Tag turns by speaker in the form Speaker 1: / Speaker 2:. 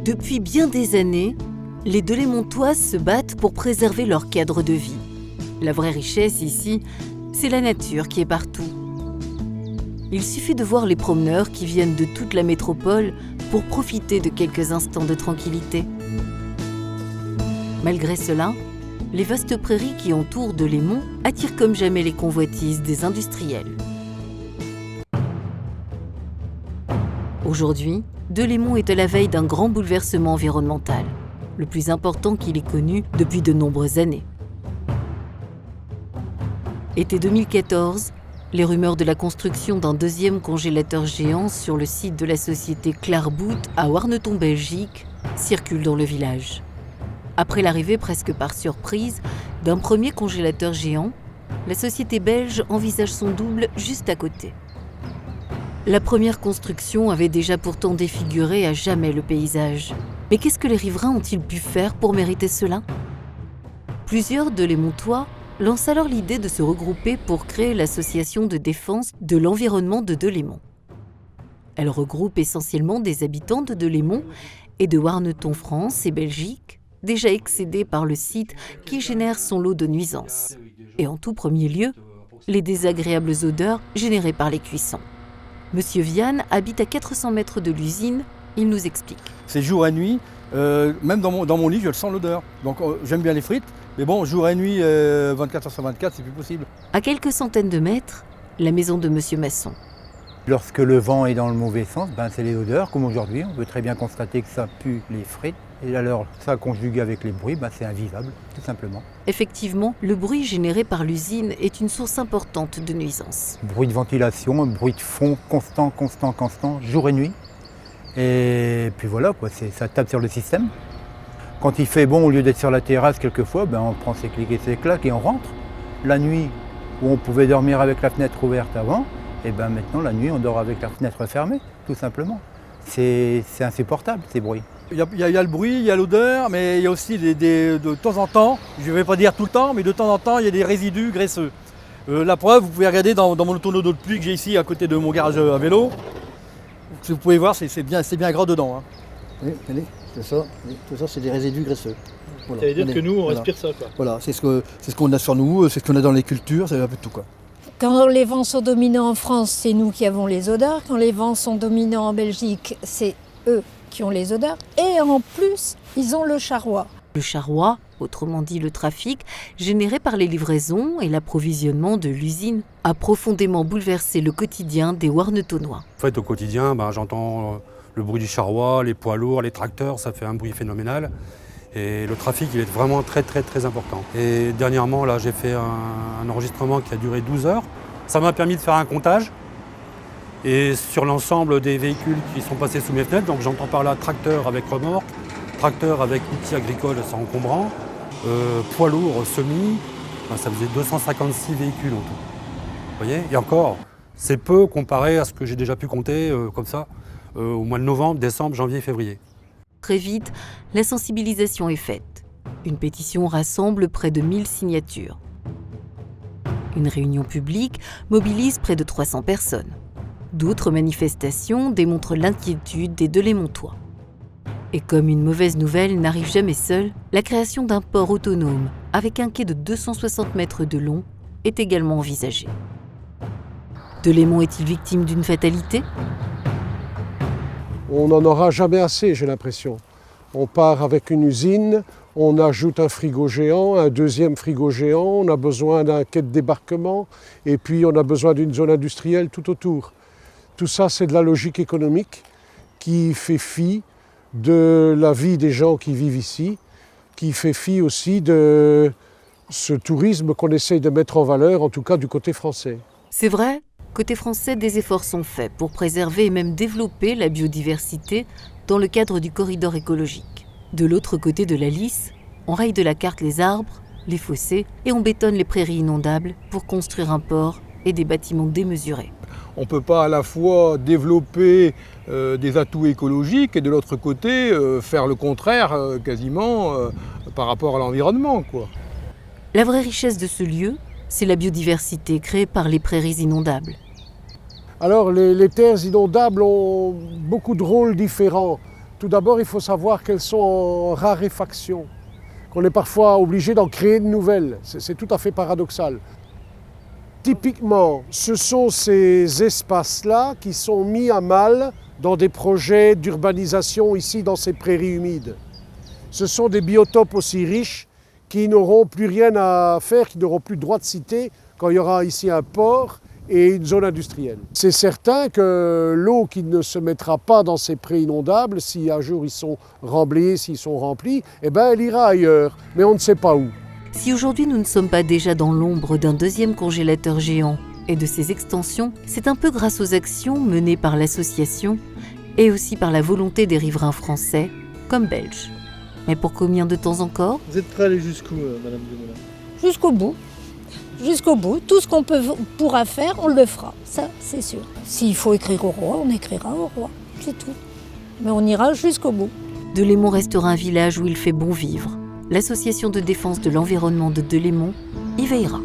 Speaker 1: Depuis bien des années, les Delémontois se battent pour préserver leur cadre de vie. La vraie richesse ici, c'est la nature qui est partout. Il suffit de voir les promeneurs qui viennent de toute la métropole pour profiter de quelques instants de tranquillité. Malgré cela, les vastes prairies qui entourent Delémont attirent comme jamais les convoitises des industriels. Aujourd'hui, Delémont est à la veille d'un grand bouleversement environnemental, le plus important qu'il ait connu depuis de nombreuses années. Été 2014, les rumeurs de la construction d'un deuxième congélateur géant sur le site de la société Clarbout à Warneton, Belgique, circulent dans le village. Après l'arrivée presque par surprise d'un premier congélateur géant, la société belge envisage son double juste à côté. La première construction avait déjà pourtant défiguré à jamais le paysage. Mais qu'est-ce que les riverains ont-ils pu faire pour mériter cela ? Plusieurs Delémontois lancent alors l'idée de se regrouper pour créer l'association de défense de l'environnement de Delémont. Elle regroupe essentiellement des habitants de Delémont et de Warneton, France et Belgique, déjà excédés par le site qui génère son lot de nuisances. Et en tout premier lieu, les désagréables odeurs générées par les cuissons. Monsieur Vianne habite à 400 mètres de l'usine, il nous explique.
Speaker 2: C'est jour et nuit, même dans mon lit, je le sens l'odeur. Donc j'aime bien les frites, mais bon, jour et nuit, 24 heures sur 24, c'est plus possible.
Speaker 1: À quelques centaines de mètres, la maison de Monsieur Masson.
Speaker 3: Lorsque le vent est dans le mauvais sens, c'est les odeurs, comme aujourd'hui. On peut très bien constater que ça pue les frites. Et alors, ça conjugué avec les bruits, c'est invivable, tout simplement.
Speaker 1: Effectivement, le bruit généré par l'usine est une source importante de nuisances.
Speaker 3: Bruit de ventilation, un bruit de fond constant, jour et nuit. Et puis voilà, ça tape sur le système. Quand il fait bon, au lieu d'être sur la terrasse quelquefois, on prend ses clics et ses claques et on rentre. La nuit, où on pouvait dormir avec la fenêtre ouverte avant, et maintenant la nuit on dort avec la fenêtre fermée, tout simplement. C'est insupportable ces bruits.
Speaker 2: Il y a le bruit, il y a l'odeur, mais il y a aussi de temps en temps, je ne vais pas dire tout le temps, mais de temps en temps il y a des résidus graisseux. La preuve, vous pouvez regarder dans mon tonneau d'eau de pluie que j'ai ici à côté de mon garage à vélo. Vous pouvez voir, c'est bien gras dedans. Oui, allez, c'est ça. Oui, tout ça, c'est des résidus graisseux.
Speaker 4: Voilà. Ça veut dire que nous, on respire ça, quoi.
Speaker 2: Voilà, c'est ce qu'on a sur nous, c'est ce qu'on a dans les cultures, c'est un peu tout, quoi.
Speaker 5: Quand les vents sont dominants en France, c'est nous qui avons les odeurs. Quand les vents sont dominants en Belgique, c'est eux qui ont les odeurs. Et en plus, ils ont le charroi.
Speaker 1: Le charroi, autrement dit le trafic, généré par les livraisons et l'approvisionnement de l'usine, a profondément bouleversé le quotidien des Warnetonnois.
Speaker 6: En fait, au quotidien, j'entends le bruit du charroi, les poids lourds, les tracteurs, ça fait un bruit phénoménal. Et le trafic, il est vraiment très important. Et dernièrement, là, j'ai fait un enregistrement qui a duré 12 heures. Ça m'a permis de faire un comptage. Et sur l'ensemble des véhicules qui sont passés sous mes fenêtres, donc j'entends par là tracteur avec remorque, tracteur avec outils agricoles sans encombrant, poids lourd semi, ça faisait 256 véhicules en tout. Vous voyez ? Et encore, c'est peu comparé à ce que j'ai déjà pu compter comme ça au mois de novembre, décembre, janvier, février.
Speaker 1: Très vite, la sensibilisation est faite. Une pétition rassemble près de 1000 signatures. Une réunion publique mobilise près de 300 personnes. D'autres manifestations démontrent l'inquiétude des Delémontois. Et comme une mauvaise nouvelle n'arrive jamais seule, la création d'un port autonome avec un quai de 260 mètres de long est également envisagée. Delémont est-il victime d'une fatalité ?
Speaker 7: On n'en aura jamais assez, j'ai l'impression. On part avec une usine, on ajoute un frigo géant, un deuxième frigo géant, on a besoin d'un quai de débarquement, et puis on a besoin d'une zone industrielle tout autour. Tout ça, c'est de la logique économique qui fait fi de la vie des gens qui vivent ici, qui fait fi aussi de ce tourisme qu'on essaye de mettre en valeur, en tout cas du côté français.
Speaker 1: C'est vrai ? Côté français, des efforts sont faits pour préserver et même développer la biodiversité dans le cadre du corridor écologique. De l'autre côté de la Lys, on raye de la carte les arbres, les fossés et on bétonne les prairies inondables pour construire un port et des bâtiments démesurés.
Speaker 8: On ne peut pas à la fois développer des atouts écologiques et de l'autre côté faire le contraire quasiment par rapport à l'environnement, quoi.
Speaker 1: La vraie richesse de ce lieu, c'est la biodiversité créée par les prairies inondables.
Speaker 7: Alors les terres inondables ont beaucoup de rôles différents. Tout d'abord, il faut savoir qu'elles sont en raréfaction, qu'on est parfois obligé d'en créer de nouvelles. C'est tout à fait paradoxal. Typiquement, ce sont ces espaces-là qui sont mis à mal dans des projets d'urbanisation ici dans ces prairies humides. Ce sont des biotopes aussi riches qui n'auront plus rien à faire, qui n'auront plus de droit de cité quand il y aura ici un port et une zone industrielle. C'est certain que l'eau qui ne se mettra pas dans ces prés inondables, si un jour ils sont remblayés, s'ils sont remplis, eh ben elle ira ailleurs, mais on ne sait pas où.
Speaker 1: Si aujourd'hui nous ne sommes pas déjà dans l'ombre d'un deuxième congélateur géant et de ses extensions, c'est un peu grâce aux actions menées par l'association et aussi par la volonté des riverains français comme belges. Mais pour combien de temps encore ?
Speaker 4: Vous êtes prêt à aller jusqu'où, Madame Dumoulin?
Speaker 5: Jusqu'au bout. Jusqu'au bout. Tout ce qu'on pourra faire, on le fera. Ça, c'est sûr. S'il faut écrire au roi, on écrira au roi. C'est tout. Mais on ira jusqu'au bout.
Speaker 1: Delémont restera un village où il fait bon vivre. L'association de défense de l'environnement de Delémont y veillera.